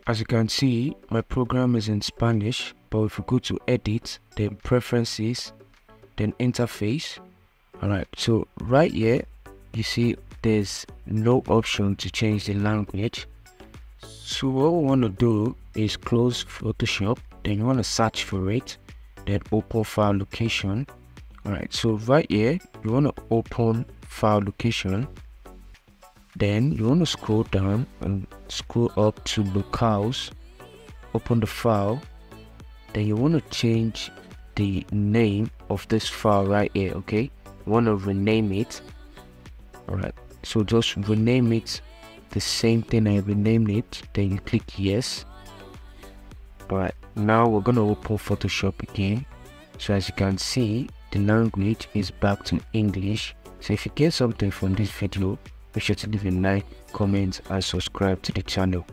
As you can see, my program is in Spanish, but if we go to edit, then preferences, then interface. Alright, so right here you see there's no option to change the language. So what we want to do is close Photoshop, then you want to search for it, then open file location. Alright, so right here you want to open file location, then you want to scroll down and scroll up to locales, open the file, then you want to change the name of this file right here. Okay, you want to rename it. Alright, so just rename it the same thing I renamed it, then you click yes. Alright, now we're gonna open Photoshop again. So as you can see, the language is back to English. So if you get something from this video, make sure to leave a like, comment and subscribe to the channel.